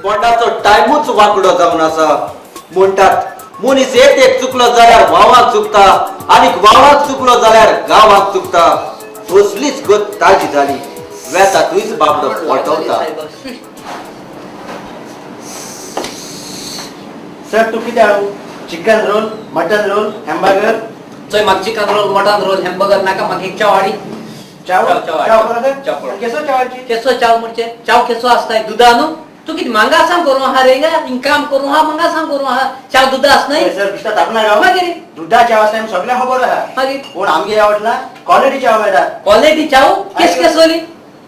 पोंडाचो टायमूच वाकडो जावन आसा म्हणटात मनीस एक चुकलो जाल्यार वावाक चुकता आणि वावाक चुकलो जाल्यार गावाक चुकता तसलीच गत ताजी झाली वेतातूच बाबडो फटवता सर तू किती हाडू chicken roll mutton roll hamburger चोय म्हाका chicken roll mutton roll hamburger नाका म्हाका एक चाव हाडी चाव चाव चाव परत चाव केसो चावाची केसो चाव म्हणजे चाव केसो आसताय दुधा न्हू तू किती मांगा सांग करू हा रे गा इनकाम करू हा मांगा सांग करू हा चाव दुधा आसनाय सर बिस्ता तापना गाव मागीर दुधा चाव असता सगळ्या खबर आहा मागीर पण आमगे आवडला क्वालिटी चाव मेळटा क्वालिटी चाव केस केसोली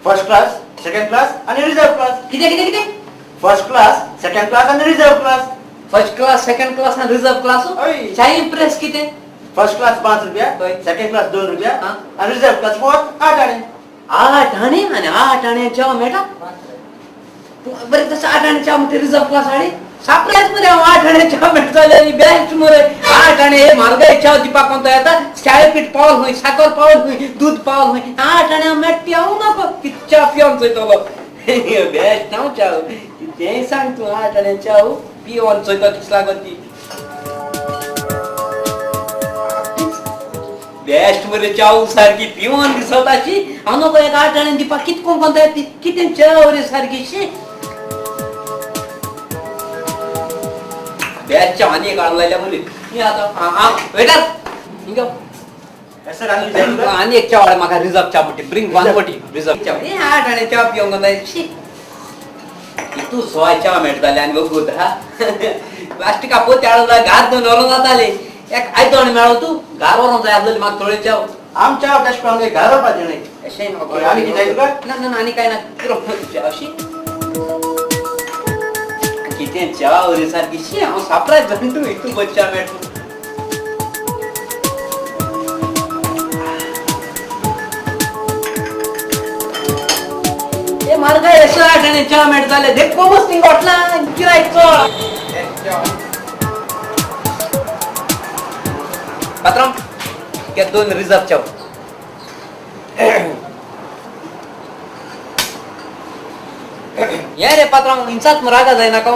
फर्स्ट क्लास सेकंड क्लास आणि रिझर्व क्लास किती किती किती फर्स्ट क्लास सेकंड क्लास आणि reserve class first class second class आणि रिझर्व क्लास ओय. चाय इम्प्रेस किती फर्स्ट क्लास 5 रुपया होय. सेकंड क्लास 2 रुपया हा. आणि रिझर्व क्लास 8 आणे 8 आणे आणि 8 आणे चाव मेटा बरे तसं 8 आणे चाव म्हणजे रिझर्व क्लास आणे सापल्याच मध्ये 8 आणे चाव मेटले आणि बॅच मरे 8 आणे हे मार्गाई चाव दीपा कोणता येता चाय पीठ पावल होई साखर पावल होई दूध पावल होई 8 आणे मेट येऊ नको किच्चा पिऊन चोयतलो बॅच नाव चाव ते सांग तू 8 आणे चाव पिऊन चोयतो किस लागती बेस्ट मध्ये चाव सारखी पिऊन दिसत अशी अनको एक 8 आणे दीपा कितकोन कोणता येते किती चाव रे सारखी शी बॅचच्या आणि काढलायला मुली मी आता वेटर निघा सर आणि आणि एक चाव माका रिझर्व चा पटी ब्रिंग वन पटी रिझर्व चा हे 8 आणे चाव पिऊन कोणता शी तू सोय चाव मेळटाले आणि बघू हा प्लास्टिक आपो त्याला घात दोन वरून जाताले एक आयतो आणि मेळो तू घार वरून जाय आपल्याला माग थोडे चाव आमच्या अवकाश पावले घारो पाहिजे नाही अशे नको आणि किती आहे तुका? ना आणि काय ना अशी किती चाव रे सारखी शी हांव सापराय जंतू तू बच्चा मेळतो ए मार्ग एसो आठणे चाव मेळताले देखो मस्ती गोटला किराय चोळ पात्रम के 2 रिझर्व चाव ये रे पात्रम इंसात मरागा जाय नाका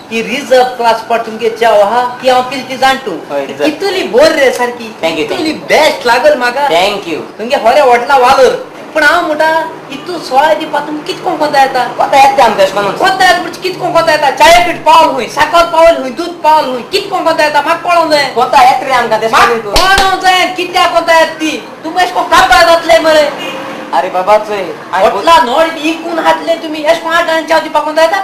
की रिझर्व क्लास पर तुमके चाव हा की हांव पिलती जाणटू कितली बोर रे सारखी Thank you, कितली बेस्ट लागल म्हाका थँक्यू तुमगे होरे होटला वालोर पण हांव म्हणटा इतू 16 दिपा तुम कितकोन कोता येता कोता येता आमकां अशें म्हणून कोता येता म्हणजे कितकोन कोता येता चाय पीठ पावल हुई साखर पावल हुई दूध पावल हुई कितकोन कोता येता म्हाका कळोंक जाय कोता येत रे आमकां तें सांग तूं कळोंक जाय कित्याक कोता येता ती तुमी एशको कापाय जातले मरे अरे बाबा चोय होटला नोड इकून हातले तुमी एशको 8 आणे चाव दिपा कोता येता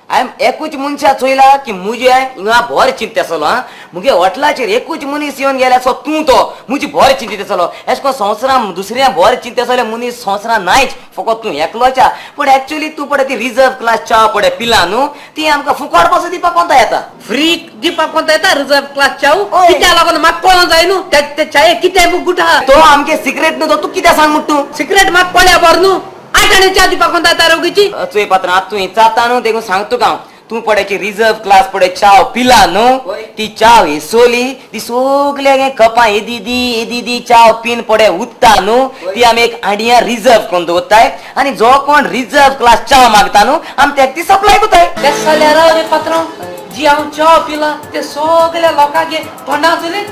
हांवें एकूच मनशा चोयला की मुजे हिंगा भोर चिंते आसलो हा मुगे हॉटेलाचेर एकूच मनीस येवन गेले सो तूं तो मुजी भोर चिंतीत आसलो एशको संवसारान दुसऱ्या भोर चिंते आसले मनीस संवसारान नायच फकत तूं एकलोचा पण एक्चुअली तूं पडे ती रिझर्व क्लास च्या पडे पिला न्हू ती आमकां फुकट पासून दिवपाक कोणता येता फ्री दिपा कोता येता रिझर्व क्लास चाव कित्या लागून म्हाका कळोंक जाय न्हू ते चाये कित्याक गुटा तो आमगे सिक्रेट न्हू तो तूं कित्याक सांग म्हूण तूं सिक्रेट म्हाका कळ्या बर न्हू 8 आणे चाव दिपा कोता येता रोगीची चोय पात्र आतां तूं चाता न्हू देखून सांगतो का तू पडायची रिझर्व क्लास पडे चाव पिला न्हू ती चाव हिसोली ती सगळे कपा हे दीदी चाव पिन पडे उत्ता न्हू ती आमी एक आडिया रिझर्व करून दवरताय आणि जो कोण रिझर्व क्लास चाव मागता न्हू आमी तेका ती सप्लाय करताय तेच जाल्यार राव रे पात्रांव जी हांव चाव पिला ते सगळ्या लोकांगे तोंडाचले